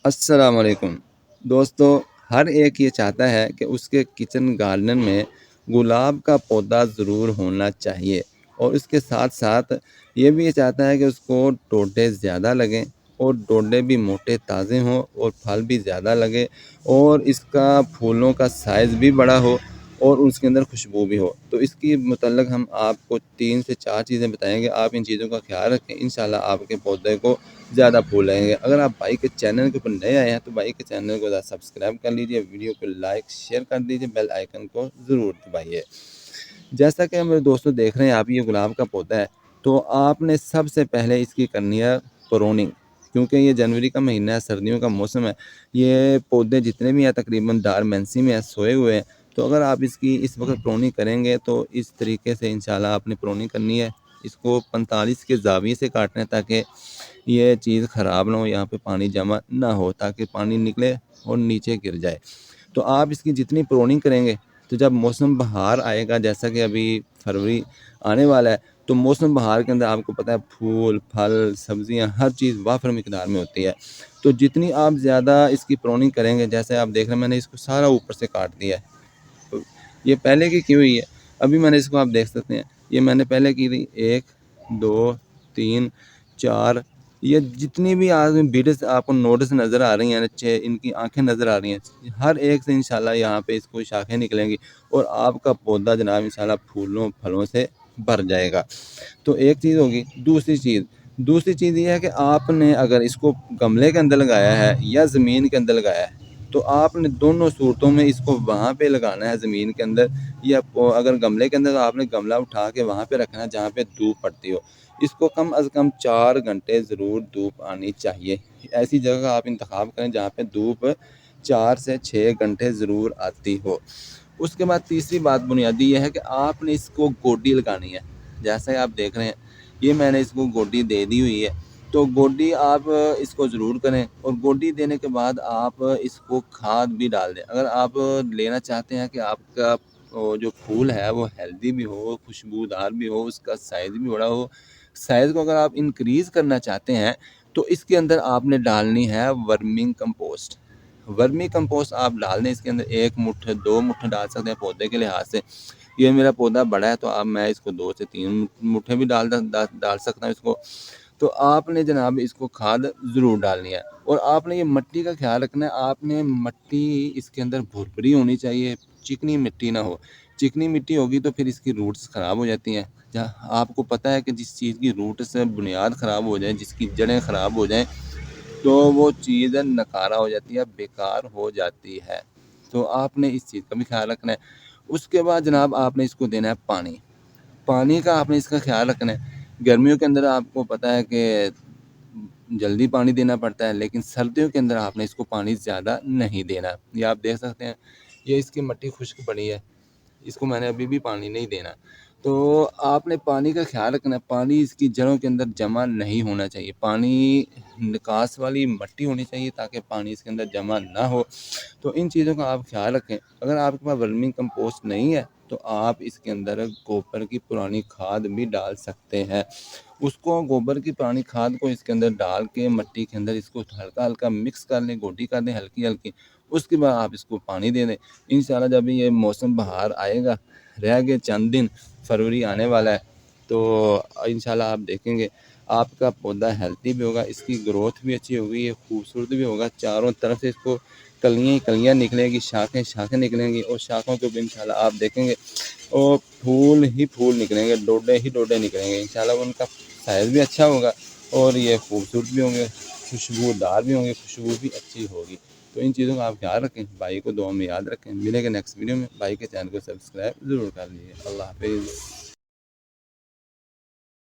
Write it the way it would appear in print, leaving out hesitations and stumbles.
अस्सलाम वालेकुम। दोस्तों, हर एक ये चाहता है कि उसके किचन गार्डन में गुलाब का पौधा ज़रूर होना चाहिए और उसके साथ-साथ ये भी ये चाहता है कि उसको डोडे ज़्यादा लगें और डोडे भी मोटे ताज़े हों और फल भी ज़्यादा लगे और इसका फूलों का साइज़ भी बड़ा हो और उसके अंदर खुशबू भी हो। तो इसकी मतलब हम आपको 3 से 4 चीज़ें बताएँगे, आप इन चीज़ों का ख़्याल रखें, इंशाल्लाह आपके पौधे को ज़्यादा फूल आएँगे। अगर आप भाई के चैनल के ऊपर नए आए हैं तो भाई के चैनल को सब्सक्राइब कर लीजिए, वीडियो को लाइक, शेयर कर दीजिए, बेल आइकन को ज़रूर दबाइए। जैसा कि मेरे दोस्तों देख रहे हैं आप, ये गुलाब का पौधा है, तो आपने सबसे पहले इसकी करनी है प्रूनिंग, क्योंकि ये जनवरी का महीना है, सर्दियों का मौसम है। ये पौधे जितने भी हैं तकरीबन डोरमेंसी में हैं, सोए हुए हैं। तो अगर आप इसकी इस वक्त प्रूनिंग करेंगे तो इस तरीके से इंशाल्लाह आपने प्रूनिंग करनी है। इसको 45 के ज़ाविये से काटना है ताकि ये चीज़ ख़राब ना हो, यहाँ पे पानी जमा ना हो, ताकि पानी निकले और नीचे गिर जाए। तो आप इसकी जितनी प्रूनिंग करेंगे, तो जब मौसम बहार आएगा, जैसा कि अभी फरवरी आने वाला है, तो मौसम बहार के अंदर आपको पता है फूल, फल, सब्जियाँ हर चीज़ वाफर मिकदार में होती है। तो जितनी आप ज़्यादा इसकी प्रूनिंग करेंगे, जैसे आप देख रहे हैं मैंने इसको सारा ऊपर से काट दिया है। तो ये पहले की हुई है। अभी मैंने इसको आप देख सकते हैं, ये मैंने पहले की थी 1, 2, 3, 4, ये जितनी भी आज बीड्स आपको नोटिस नज़र आ रही हैं, नीचे इनकी आँखें नज़र आ रही हैं, हर एक से इंशाल्लाह यहाँ पे इसको शाखें निकलेंगी और आपका पौधा जनाब इंशाल्लाह फूलों फलों से भर जाएगा। तो एक चीज़ होगी। दूसरी चीज़ ये है कि आपने अगर इसको गमले के अंदर लगाया है या ज़मीन के अंदर लगाया है, तो आपने दोनों सूरतों में इसको वहाँ पे लगाना है, ज़मीन के अंदर या अगर गमले के अंदर, तो आपने गमला उठा के वहाँ पे रखना है जहाँ पे धूप पड़ती हो। इसको कम अज़ कम 4 घंटे ज़रूर धूप आनी चाहिए। ऐसी जगह आप इंतखाब करें जहाँ पे धूप 4 से 6 घंटे ज़रूर आती हो। उसके बाद तीसरी बात बुनियादी ये है कि आपने इसको गोडी लगानी है। जैसे आप देख रहे हैं, ये मैंने इसको गोडी दे दी हुई है। तो गोडी आप इसको ज़रूर करें और गोडी देने के बाद आप इसको खाद भी डाल दें। अगर आप लेना चाहते हैं कि आपका जो फूल है वो हेल्दी भी हो, खुशबूदार भी हो, उसका साइज़ भी बड़ा हो, साइज़ को अगर आप इंक्रीज़ करना चाहते हैं, तो इसके अंदर आपने डालनी है वर्मिंग कंपोस्ट। वर्मी कंपोस्ट आप डाल दें इसके अंदर, 1 मुट्ठ 2 मुट्ठ डाल सकते हैं पौधे के लिहाज से। ये मेरा पौधा बड़ा है तो अब मैं इसको 2 से 3 मुट्ठे भी डाल सकता हूँ इसको। तो आपने जनाब इसको खाद ज़रूर डालनी है और आपने ये मिट्टी का ख्याल रखना है। आपने मिट्टी इसके अंदर भुरभुरी होनी चाहिए, चिकनी मिट्टी ना हो। चिकनी मिट्टी होगी तो फिर इसकी रूट्स ख़राब हो जाती हैं। जहाँ आपको पता है कि जिस चीज़ की रूट से बुनियाद ख़राब हो जाए, जिसकी जड़ें ख़राब हो जाएँ, तो वो चीज़ नकारा हो जाती है, बेकार हो जाती है। तो आपने इस चीज़ का भी ख़्याल रखना है। उसके बाद जनाब आपने इसको देना है पानी। पानी का आपने इसका ख़्याल रखना है। गर्मियों के अंदर आपको पता है कि जल्दी पानी देना पड़ता है, लेकिन सर्दियों के अंदर आपने इसको पानी ज़्यादा नहीं देना। ये आप देख सकते हैं, ये इसकी मिट्टी खुश्क पड़ी है। इसको मैंने अभी भी पानी नहीं देना। तो आपने पानी का ख़्याल रखना है, पानी इसकी जड़ों के अंदर जमा नहीं होना चाहिए। पानी निकास वाली मिट्टी होनी चाहिए ताकि पानी इसके अंदर जमा ना हो। तो इन चीज़ों का आप ख़्याल रखें। अगर आपके पास वर्मी कंपोस्ट नहीं है, तो आप इसके अंदर गोबर की पुरानी खाद भी डाल सकते हैं। उसको गोबर की पुरानी खाद को इसके अंदर डाल के मिट्टी के अंदर इसको हल्का-हल्का मिक्स कर लें, गोडी कर दें हल्की-हल्की। उसके बाद आप इसको पानी दे दें। इंशाल्लाह जब ये मौसम बहार आएगा, रह गए चंद दिन, फरवरी आने वाला है, तो इंशाल्लाह आप देखेंगे आपका पौधा हेल्दी भी होगा, इसकी ग्रोथ भी अच्छी होगी, ये खूबसूरत भी होगा। चारों तरफ से इसको कलियाँ ही कलियाँ निकलेंगी, शाखें शाखें निकलेंगी और शाखों के ऊपर इंशाल्लाह आप देखेंगे और फूल ही फूल निकलेंगे, डोडे ही डोडे निकलेंगे। इंशाल्लाह उनका साइज़ भी अच्छा होगा और ये खूबसूरत भी होंगे, खुशबूदार भी होंगे, खुशबू भी अच्छी होगी। तो इन चीज़ों का आप ख्याल रखें, भाई को दुआ में याद रखें। मिलेंगे नेक्स्ट वीडियो में। भाई के चैनल को सब्सक्राइब ज़रूर कर लीजिए। अल्लाह हाफ़िज़।